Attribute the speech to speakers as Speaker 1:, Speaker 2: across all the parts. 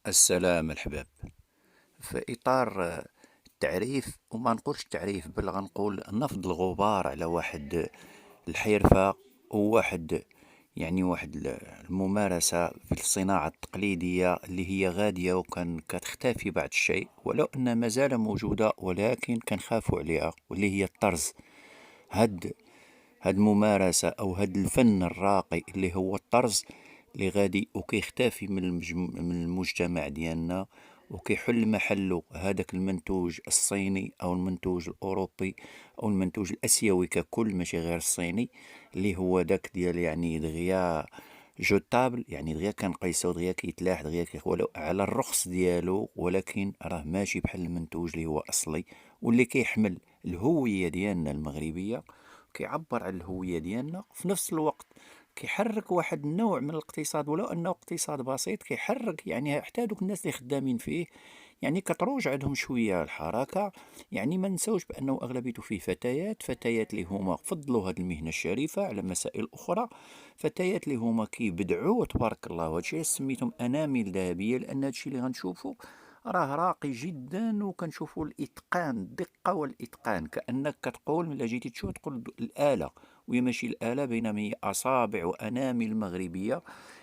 Speaker 1: السلام الحباب. في إطار التعريف، وما نقولش تعريف بل غنقول نفض الغبار على واحد الحرفة، وواحد واحد الممارسة في الصناعة التقليدية اللي هي غادية وكان كتختفي بعض الشيء، ولو أنها مازال موجودة ولكن كنخافوا عليها، واللي هي الطرز. هاد هاد الممارسة أو هاد الفن الراقي اللي هو الطرز، اللي غادي وكيختفي من المجتمع ديالنا، وكيحل محله هذاك المنتوج الصيني أو المنتوج الأوروبي أو المنتوج الآسيوي ككل، ماشي غير الصيني، اللي هو داك ديال دغيا جوتابل، دغيا كنقيسو، دغيا كيتلاح، دغيا ولو على الرخص ديالو، ولكن راه ماشي بحال المنتوج اللي هو أصلي، واللي كيحمل الهوية ديالنا المغربية، كيعبر على الهوية ديالنا، في نفس الوقت كيحرك واحد النوع من الاقتصاد، ولو انه اقتصاد بسيط كيحرك حتى دوك الناس اللي خدامين فيه، كتروج عندهم شوية الحركة. ما نساوش بانه اغلبيته فيه فتيات اللي هما فضلوا هذه المهنة الشريفة على مسائل اخرى، فتيات اللي هما كيبدعوا تبارك الله، وهادشي سميتهم انامل ذهبية، لان هادشي اللي غنشوفو راه راقي جدا، وكنشوفوا الاتقان، الدقه والاتقان، كانك كتقول ملي جيتي تشوف تقول الاله، وهي ماشي الاله، بينما هي اصابع وانامل مغربيه،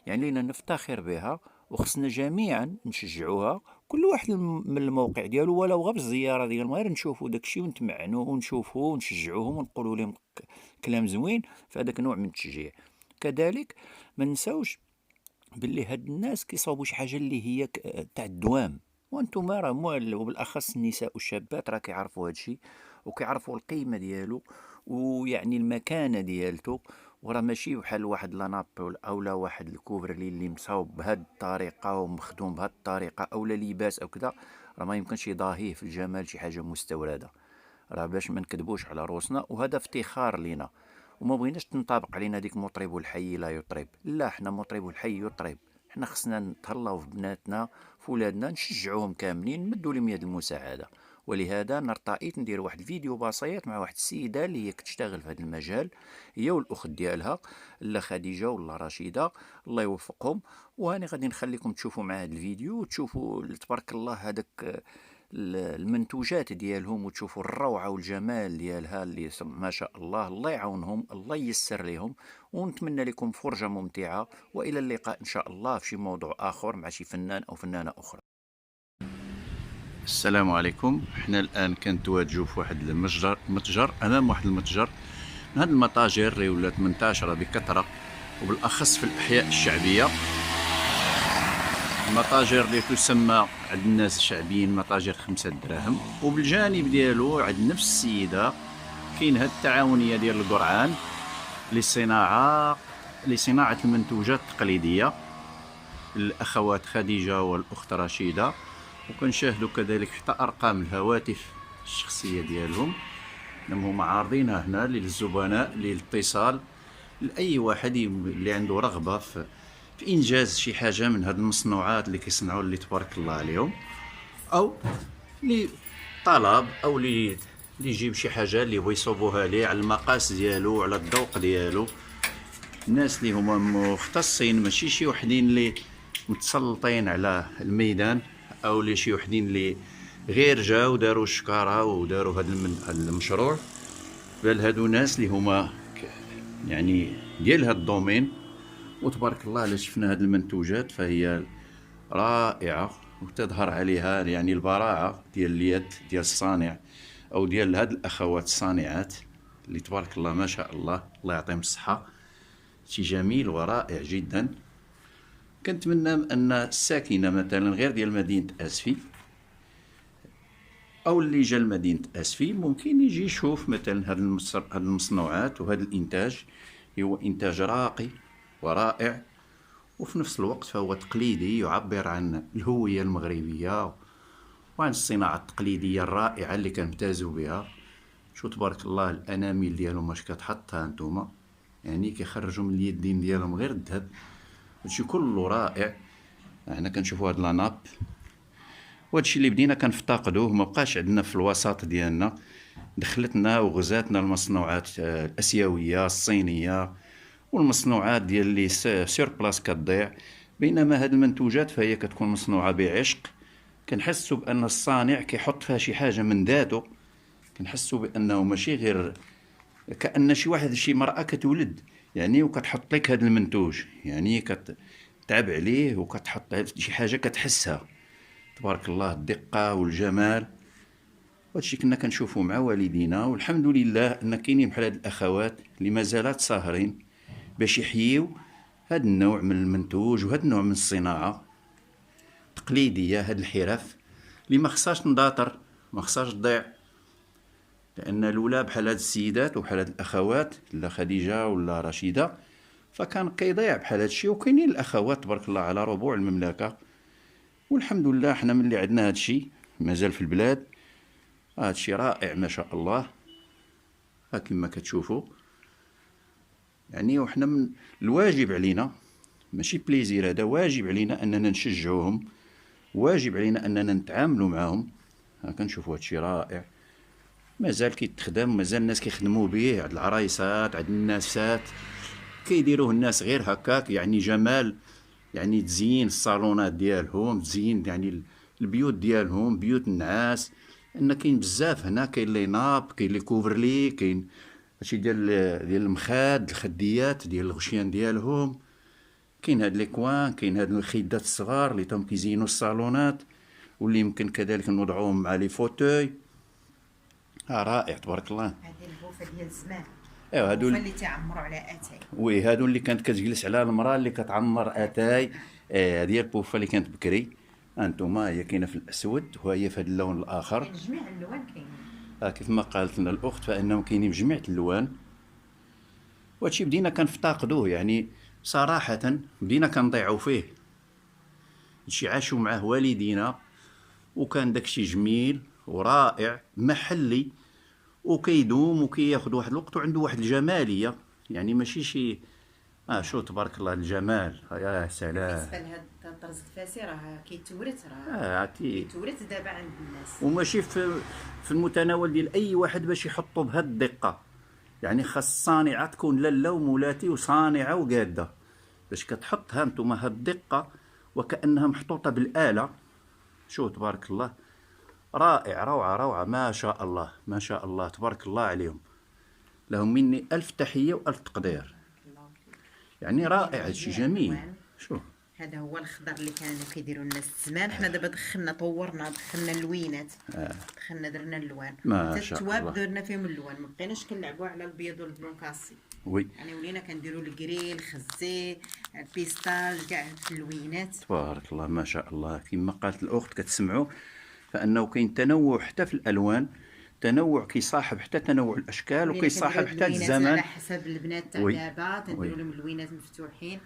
Speaker 1: لنا نفتخر بها، وخصنا جميعا نشجعوها، كل واحد من الموقع ديالو، ولو غير بالزياره ديال غير نشوفوا داكشي ونتمعنوا ونشوفوا ونشجعوهم ونقولوا لهم كلام زوين، فهذاك نوع من التشجيع. كذلك ما نساوش باللي هاد الناس كيصاوبوا شي حاجه اللي هي تاع الدوام، وانتم راه وبالاخص النساء والشابات راه كيعرفوا هادشي، وكيعرفوا القيمه ديالو، المكانه ديالته، وراه ماشي بحال واحد لاناب اولا واحد الكوفرلي اللي مصاوب بهاد الطريقه ومخدوم بهاد الطريقه، اولا لباس او كذا، راه ما يمكنش يضاهيه في الجمال شي حاجه مستورده، راه باش ما نكذبوش على روسنا، وهذا افتخار لينا. وما بغيناش تنطبق علينا ديك مطرب الحي لا يطرب، لا، حنا مطرب الحي يطرب، حنا خصنا نتهلاو في بناتنا، في ولادنا، نشجعوهم كاملين، نمدوا لهم يد المساعده. ولهذا نرتئيت ندير واحد الفيديو بسيط مع واحد السيده اللي هي كتشتغل في هذا المجال، هي والاخت ديالها، لا خديجه ولا رشيده، الله يوفقهم. وهاني غادي نخليكم تشوفوا مع هذا الفيديو وتشوفوا تبارك الله هذاك المنتوجات ديالهم، وتشوفوا الروعة والجمال ديالها اللي ما شاء الله، الله يعاونهم، الله ييسر لهم، ونتمنى لكم فرجة ممتعة، وإلى اللقاء إن شاء الله في شي موضوع آخر مع شي فنان أو فنانة أخرى. السلام عليكم. احنا الآن كنتواجدوا في واحد متجر، أمام واحد المتجر من هاد المتاجر اللي ولات منتشرة بكثرة، وبالأخص في الأحياء الشعبية، المتاجر اللي تسمى عند الناس الشعبيين متاجر 5 دراهم. وبالجانب ديالو عند نفس السيدة كاين هاد التعاونية ديال القرعان لصناعة المنتوجات التقليدية، الأخوات خديجة والأخت رشيدة. وكنشاهدوا كذلك حتى أرقام الهواتف الشخصية ديالهم، هما عارضينها هنا للزبناء للاتصال، لأي واحد اللي عنده رغبة في إنجاز شي حاجة من هاد المصنوعات اللي كيصنعوا، اللي تبارك الله عليهم، أو لطلب، أو اللي يجيب شي حاجة اللي بغا يصوبوها ليه على المقاس ديالو وعلى الذوق ديالو. الناس اللي هما مختصين، ماشي شي وحدين اللي متسلطين على الميدان، أو اللي شي وحدين اللي غير جاو داروا الشكارة وداروا هاد المشروع، بل هادو ناس اللي هما ديال هاد الدومين. وتبارك الله الا شفنا هاد المنتوجات فهي رائعة، وتظهر عليها البراعة ديال اليد ديال الصانع، او ديال هاد الاخوات الصانعات اللي تبارك الله ما شاء الله، الله يعطيهم الصحة، شي جميل ورائع جدا. كنتمنى ان الساكنة مثلا غير ديال مدينة اسفي، او اللي جا لمدينة اسفي، ممكن يجي يشوف مثلا هاد المصنوعات وهذا الانتاج، هو انتاج راقي ورائع، وفي نفس الوقت فهو تقليدي، يعبر عن الهوية المغربية وعن الصناعة التقليدية الرائعة اللي كنمتازوا بها. شو تبارك الله الانامل ديالهم واش كتحطها انتوما، كيخرجوا من اليدين ديالهم غير الذهب، هادشي كله رائع. حنا كنشوفوا هاد لاناب، وهادشي اللي بدينا كنفتقدوه، ما بقاش عندنا في الوسط ديالنا، دخلتنا وغزاتنا المصنوعات الاسيويه الصينيه، والمصنوعات ديال اللي سير بلاص كتضيع،
Speaker 2: بينما هذه المنتوجات فهي كتكون مصنوعة بعشق، كنحسوا بأن الصانع كيحط فيها شي حاجة من ذاته، كنحسوا بأنه ماشي غير كأن شي واحد شي مرأة كتولد يعني وكتحط لك هذا المنتوج، يعني كتعب عليه وكتحط شي حاجة كتحسها. تبارك الله الدقة والجمال، وهادشي كنا كنشوفو مع والدينا، والحمد لله ان كاينين بحال هاد الاخوات اللي مازالات ساهرين باش يحييو هاد النوع من المنتوج وهاد النوع من الصناعة التقليدية، هاد الحرف اللي ما خصهاش تنداطر، ما خصهاش تضيع. لان لولا بحال هاد السيدات وبحال هاد الاخوات لا خديجة ولا رشيدة فكان كيضيع بحال هادشي. وكاينين الاخوات تبارك الله على ربوع المملكة، والحمد لله حنا ملي عندنا هادشي مازال في البلاد. هادشي رائع ما شاء الله، ها كما كتشوفوا يعني. وحنا من الواجب علينا، ماشي بليزير، هذا واجب علينا اننا نشجعوهم، واجب علينا اننا نتعاملوا معهم. ها كنشوفوا هادشي رائع مازال كيتخدم، مازال الناس كيخدموا به، عند العرايسات عند الناسات كيديروه الناس غير هكاك، يعني جمال، يعني تزيين الصالونات ديالهم، تزيين يعني البيوت ديالهم، بيوت النعاس. ان كاين بزاف هنا، كاين لي ناب، كاين لي كوفرلي، كاين هادشي ديال المخاد، الخديات ديال الغشيان ديالهم، كاين هاد لي كوان، كاين هاد الخيدات الصغار اللي تم كيزينوا الصالونات، واللي يمكن كذلك نوضعوهم مع لي فوتوي. رائع تبارك الله.
Speaker 3: هذه البوفه ديال زمان،
Speaker 2: ايوا هادو
Speaker 3: البوفه اللي تعمروا على اتاي.
Speaker 2: وي هادو اللي كانت كتجلس على المراه اللي كتعمر اتاي. هذه البوفه اللي كانت بكري. انتما هي كاينه في الاسود وهي في هذا اللون الاخر.
Speaker 3: كاين جميع الالوان كاينين.
Speaker 2: كيف ما قالت لنا الاخت فانهم كاينين بجميع الالوان. وهادشي بدينا كنفتقدوه يعني صراحه، بدينا كنضيعوا فيه. هادشي عاشوا معاه والدينا، وكان داكشي جميل ورائع محلي، وكيدوم وكياخد واحد الوقت وعنده واحد الجماليه، يعني ماشي شي شو تبارك الله الجمال. يا سلام.
Speaker 3: بالنسبه لهاد الطرز الفاسي راه كيتورث،
Speaker 2: عرفتي،
Speaker 3: كيتورث دابا عند الناس،
Speaker 2: وماشي في المتناول ديال اي واحد باش يحطو بهاد الدقه. يعني خاص الصانعه تكون لاله ومولاتي وصانعه وقاده باش كتحط هانتوما هاد الدقه وكانها محطوطه بالاله. شو تبارك الله، رائع، روعه روعه، ما شاء الله ما شاء الله تبارك الله عليهم. لهم مني الف تحيه والف تقدير. يعني رائع، هادشي جميل. شو
Speaker 3: هذا هو الخضر اللي كانوا كيديروا الناس زمان. حنا دابا دخلنا طورنا، دخلنا اللوينات، دخلنا درنا اللوان،
Speaker 2: ما
Speaker 3: حتى
Speaker 2: شاء
Speaker 3: التواب
Speaker 2: الله.
Speaker 3: درنا فيهم اللوان، ما بقيناش كنلعبوا على البيض والبلون كاسي.
Speaker 2: وي
Speaker 3: يعني ولينا كنديروا الكري، الخزي، البيستاج، كاع في اللوينات.
Speaker 2: تبارك الله ما شاء الله. كما قالت الاخت كتسمعوا فانه كاين تنوع حتى في الالوان، تنوع كيصاحب حتى تنوع الاشكال، وكيصاحب حتى الزمن.
Speaker 3: على حسب البنات تاع
Speaker 2: وي.
Speaker 3: دابا
Speaker 2: وي.
Speaker 3: تنديروا لهم اللوينات مفتوحين.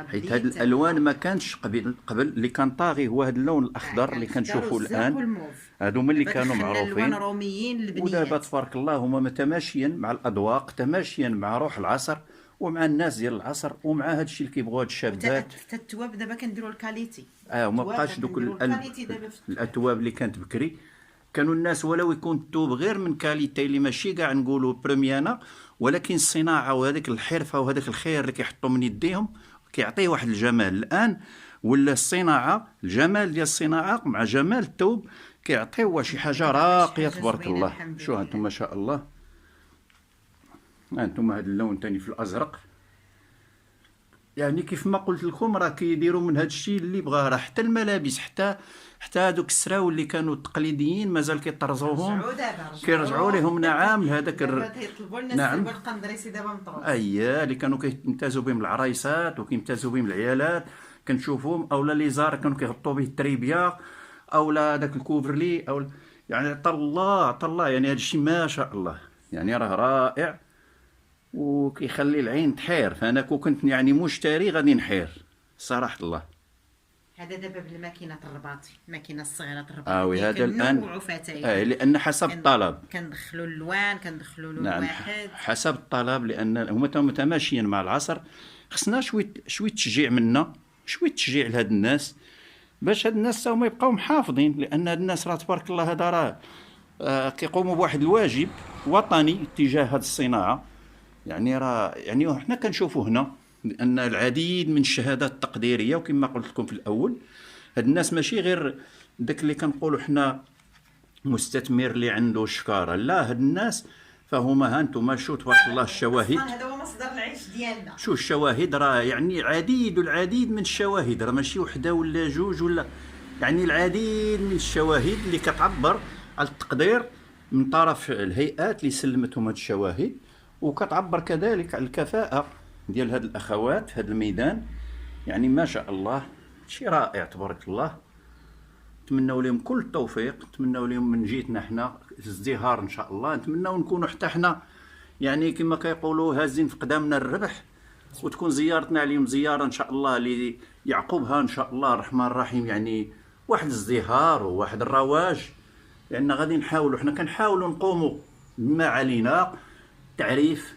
Speaker 2: حيت هاد الالوان ما كانش قبل اللي كان طاغي هو هاد اللون الاخضر اللي كنشوفوا الان. هادو من اللي كانوا معروفين،
Speaker 3: الالوان روميين البنيات.
Speaker 2: ودابا تبارك الله هما متماشيا مع الاذواق، تماشيا مع روح العصر ومع الناس ديال العصر ومع هاد الشيء اللي كيبغوا هاد الشابات.
Speaker 3: حتى التواب دابا كنديروا الكاليتي.
Speaker 2: وما بقاش دوك الاتواب اللي كانت بكري. كانوا الناس ولو يكون الثوب غير من كاليتي اللي ماشي كاع نقولوا بريميانا، ولكن الصناعه وهذيك الحرفه وهذاك الخير اللي كيحطوا من يديهم كيعطيه واحد الجمال. الان ولا الصناعه، الجمال ديال الصناعه مع جمال الثوب كيعطيوها شي حاجه راقيه تبارك الله. شو هانتم ما شاء الله، هانتم هذا اللون ثاني في الازرق. يعني كيف ما قلت لكم راه كيديروا من هذا الشيء اللي بغاه، راه حتى الملابس، حتى هذوك السراو اللي كانوا التقليديين مازال كيطرزوهم، كيرجعوا لهم. نعم هذاك
Speaker 3: نعم القندريسي دابا مطروح.
Speaker 2: اللي كانوا كيمتازوا بهم العرايسات وكيمتازوا بهم العيالات كنشوفوهم، اولا لي زار كانوا كيغطوا به التريبيا، اولا داك الكوفرلي، او يعني عطا الله يعني هذا الشيء ما شاء الله، يعني راه رائع وكيخلي العين تحير. فانا كنت يعني مشتري غادي نحير صراحه الله.
Speaker 3: هذا دابا بالماكينه الرباطي، الماكينه الصغيره الرباطي.
Speaker 2: وي هذا الان لان حسب الطلب
Speaker 3: كندخلوا اللوان، كندخلوا لون واحد
Speaker 2: حسب الطلب، لان هما متماشيين مع العصر. خصنا شويه تشجيع منا، شويه تشجيع لهاد الناس باش هاد الناس هما يبقاو محافظين. لان هاد الناس راه تبارك الله هذا راه كيقوموا بواحد الواجب وطني تجاه هاد الصناعه. يعني راه يعني حنا كنشوفوا هنا لأن العديد من الشهادات التقديرية، وكما قلت لكم في الأول هاد الناس ماشي غير داك اللي كنقولوا حنا مستثمر اللي عنده شكارة، لا، هاد الناس فهما ها انتم شو تبارك الله الشواهد،
Speaker 3: هذا هو مصدر العيش ديالنا.
Speaker 2: شو الشواهد راه يعني عديد والعديد من الشواهد، راه ماشي وحده ولا جوج ولا، يعني العديد من الشواهد اللي كتعبر على التقدير من طرف الهيئات اللي سلمتهم هاد الشواهد، وكتعبر كذلك على الكفاءة ديال هاد الأخوات في هاد الميدان. يعني ما شاء الله شيء رائع تبارك الله. نتمنوا لهم كل التوفيق، نتمنوا لهم من جيتنا حنا ازدهار ان شاء الله، نتمنوا نكونوا حتى حنا يعني كما كيقولوا هازين في قدامنا الربح، وتكون زيارتنا عليهم زياره ان شاء الله اللي يعقبها ان شاء الله الرحمن الرحيم، يعني واحد الازدهار وواحد الرواج. لان غادي نحاولوا، حنا كنحاولوا نقوموا بما علينا تعريف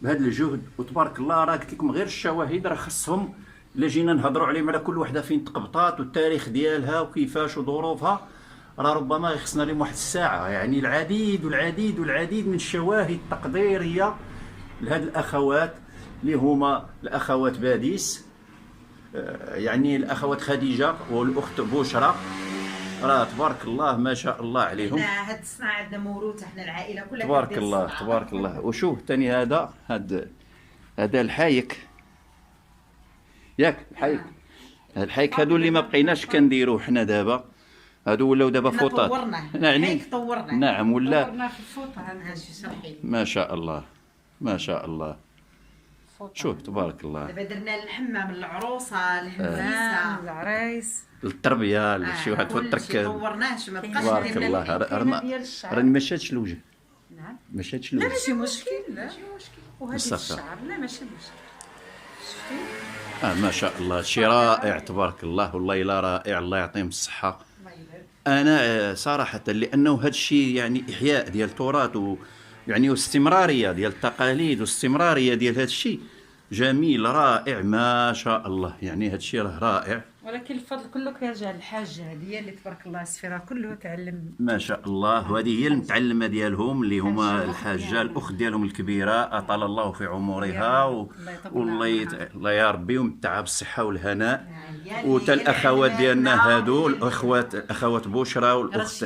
Speaker 2: بهذا الجهد، وتبارك الله راه قلت لكم غير الشواهد راه خصهم الا جينا نهضروا عليهم على كل وحده فين تقبطات والتاريخ ديالها وكيفاش وظروفها، راه ربما يخصنا لهم واحد الساعه. يعني العديد والعديد والعديد من الشواهد التقديريه لهاد الاخوات اللي هما الاخوات باديس، يعني الاخوات خديجه والاخت بشرى، راه تبارك الله ما شاء الله عليهم.
Speaker 3: حنا هاد الصناعه عندنا موروثه، حنا العائله كلها
Speaker 2: تبارك
Speaker 3: كدير
Speaker 2: الله
Speaker 3: الصناعة.
Speaker 2: تبارك الله. وشوف ثاني هذا الحايك، ياك الحايك، هاد الحايك هادو اللي ما بقيناش كنديرو حنا دابا، هادو ولاو دابا
Speaker 3: حنا
Speaker 2: فوطات.
Speaker 3: طورناه،
Speaker 2: يعني
Speaker 3: الحيك طورناه.
Speaker 2: نعم ولا
Speaker 4: طورنا في الفوطه هذا
Speaker 3: هادشي شرحي.
Speaker 2: ما شاء الله ما شاء الله. شوف تبارك الله
Speaker 3: دابا درنا الحمام العروسه الهميسه
Speaker 4: العرايس
Speaker 2: التربيه شي واحد
Speaker 3: كلشي
Speaker 2: ترك.
Speaker 3: طورناهش ما بقاش
Speaker 2: تبارك
Speaker 3: ندير
Speaker 2: الله.
Speaker 4: ديال الشعر.
Speaker 2: راني ما شادش الوجه،
Speaker 4: نعم
Speaker 2: ما شادش
Speaker 4: لا
Speaker 2: الوجه.
Speaker 4: ماشي مشكل، لا ماشي مشكل. وهذه
Speaker 2: مصفى.
Speaker 4: الشعر لا ماشي مشكل.
Speaker 2: ما شاء الله شي رائع تبارك الله، والله لا رائع، الله يعطيهم الصحه.
Speaker 4: الله يبارك.
Speaker 2: انا صراحه لانه هذا الشيء يعني احياء ديال التراث يعني واستمراريه ديال التقاليد واستمراريه ديال هذا الشيء جميل رائع ما شاء الله. يعني هذا الشيء راه رائع
Speaker 4: ولكن الفضل كله كيرجع للحاجه هذه اللي تبارك الله السفيره كله تعلم.
Speaker 2: ما شاء الله. وهذه هي المتعلمه ديالهم اللي هما الحاجه الاخت ديالهم الكبيره اطال الله في عمرها الله يا ربي ومتعها بالصحه والهناء. وتا الاخوات ديالنا هادو الاخوات بشرى والاخت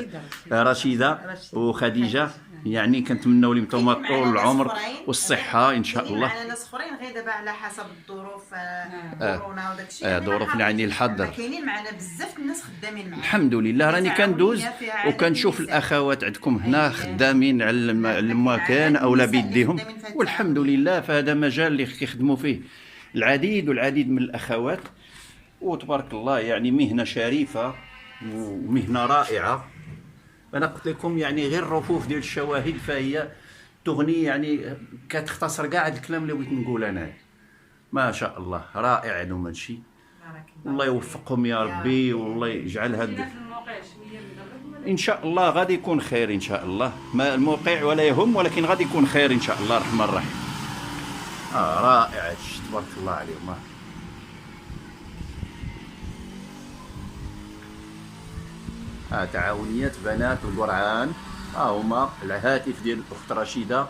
Speaker 2: رشيده وخديجه، يعني كنتمنوا لهم توما طول العمر والصحه ان شاء الله.
Speaker 3: معنا ناس اخرين غير دابا على حسب الظروف كورونا وداك الشيء،
Speaker 2: ظروف يعني الحظر.
Speaker 3: كاينين معنا بزاف الناس خدامين معنا
Speaker 2: الحمد لله راني كندوز
Speaker 3: تعاونية في
Speaker 2: وكنشوف
Speaker 3: النساء.
Speaker 2: الاخوات عندكم هنا خدامين على المكان اولا بيديهم، والحمد لله في هذا مجال اللي كيخدموا فيه العديد والعديد من الاخوات، وتبارك الله يعني مهنه شريفه ومهنه رائعه. انا قلت لكم يعني غير الرفوف ديال الشواهد فهي تغني، يعني كتختصر كاع هذا الكلام اللي بغيت نقول انا. ما شاء الله رائع هذوما هادشي، والله يوفقهم يا ربي، والله يجعل هاد
Speaker 4: في الموقع شويه من الرقم.
Speaker 2: ان شاء الله غادي يكون خير ان شاء الله. ما الموقع ولا يهم، ولكن غادي يكون خير ان شاء الله الرحمن الرحيم. رائع هادشي تبارك الله عليهم. تعاونيات بنات القرعان، هما الهاتف ديال الاخت رشيده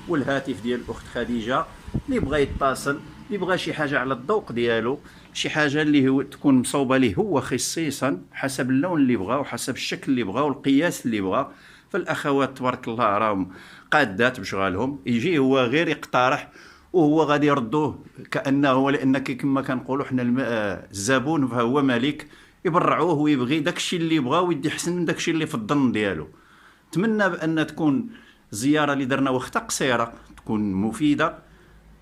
Speaker 2: والهاتف ديال الاخت خديجه. اللي بغى يتصل، اللي بغى شي حاجه على الذوق ديالو، شي حاجه اللي هو تكون مصوبه ليه هو خصيصا حسب اللون اللي بغا وحسب الشكل اللي بغا والقياس اللي بغا، فالاخوات تبارك الله راهم قادات بشغالهم. يجي هو غير يقترح وهو غادي يردوه كانه، لان كما كنقولوا حنا الزبون فهو ملك، يبرعوه ويبغي داكشي اللي بغا ويدي حسن من داكشي اللي في الظن ديالو. نتمنى بان تكون الزياره اللي درنا وقتها قصيره تكون مفيده،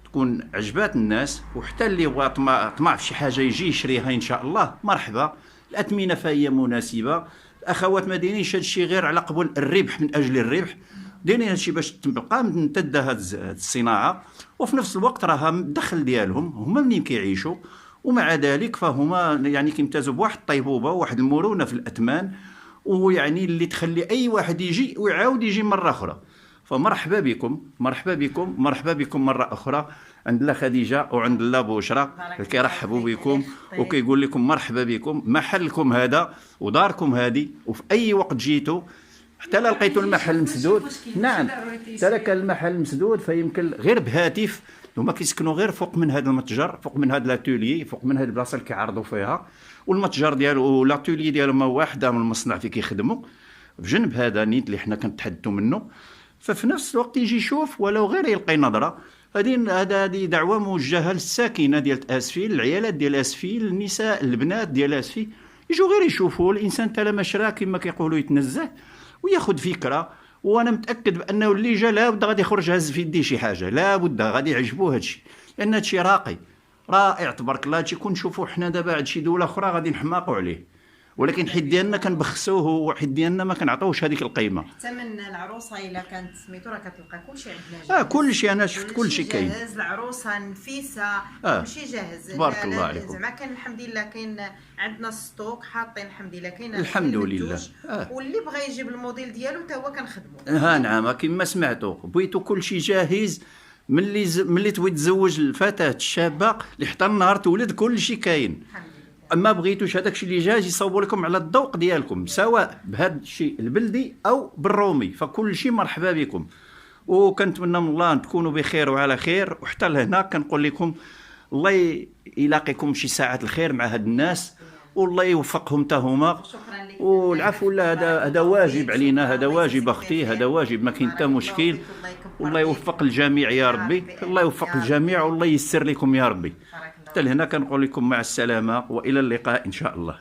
Speaker 2: تكون عجبات الناس، وحتى اللي بغى طمع في شي حاجه يجي يشريها ان شاء الله مرحبا. الاثمنه فهي مناسبه، الاخوات ما دايرينش هادشي غير على قبل الربح من اجل الربح، دايرين هادشي باش تبقى ممتده هاد الصناعه، وفي نفس الوقت راها الدخل ديالهم هما منين كيعيشوا، ومع ذلك فهما يعني كيمتازوا بواحد الطيبوبه وواحد المرونه في الاثمان، ويعني اللي تخلي اي واحد يجي ويعاود يجي مره اخرى. فمرحبا بكم مرحبا بكم مرحبا بكم مره اخرى عند لا خديجه وعند لا بشرى، كيرحبوا بكم وكيقول لكم مرحبا بكم، محلكم هذا وداركم هذه، وفي اي وقت جيتوا حتى لا لقيتوا المحل مسدود. نعم حتى لا كان المحل مسدود فيمكن غير بهاتف هما كيسكنوا غير فوق من هذا المتجر، فوق من هذا لاتولي، فوق من هذه البلاصه اللي كيعرضوا فيها، والمتجر ديالو ولاتولي ديالو ما واحده من المصنع فين كيخدموا بجنب هذا نيت اللي حنا كنتحدثوا منه. ففي نفس الوقت يجي يشوف ولو غير يلقي نظره. هذه دعوه موجهه للساكنه ديال اسفيل، العيالات ديال اسفيل، النساء البنات ديال اسفيل، يجوا غير يشوفوا الانسان تلا مشرا كما كيقولوا يتنزه وياخذ فكره. وانا متاكد بانه اللي جا لابد غادي يخرج هز في يديه شي حاجه، لابد غادي يعجبوه هادشي، لان هادشي راقي رائع تبارك الله. هادشي كون نشوفوا حنا دابا عند شي دوله اخرى غادي نحماقوا عليه، ولكن حيت ديالنا كنبخسوه وحيت ديالنا ما كنعطيوش هذيك القيمه.
Speaker 3: حتى من العروسه الا كانت سميتو راه كتلقى كلشي عندنا جاهز.
Speaker 2: كلشي انا شفت كلشي كاين
Speaker 3: جاهز، العروسه نفيسه كلشي جاهز.
Speaker 2: تبارك الله عليكم.
Speaker 3: زعما كان الحمد لله كاين عندنا ستوك حاطين الحمد لله، كاين
Speaker 2: الحمد لله.
Speaker 3: واللي بغى يجيب الموديل ديالو حتى هو كنخدمو.
Speaker 2: نعم كما سمعتوا بغيتوا كلشي جاهز. ملي تبغي تزوج الفتاه الشابه اللي حتى النهار تولد كلشي كاين. اما بغيتوش هذاك الشيء اللي جاهز يصوبوا لكم على الذوق ديالكم، سواء بهذا الشيء البلدي او بالرومي، فكل شيء مرحبا بكم. وكنتمنى من الله تكونوا بخير وعلى خير. وحتى لهنا كنقول لكم الله يلاقيكم شي ساعات الخير مع هاد الناس، والله يوفقهم حتى هما. والعفو لا، هذا واجب علينا، هذا واجب اختي، هذا واجب ما كاين حتى مشكل. والله يوفق الجميع يا ربي، الله يوفق الجميع والله ييسر لكم يا ربي. حتى لهنا كنقول لكم مع السلامه والى اللقاء ان شاء الله.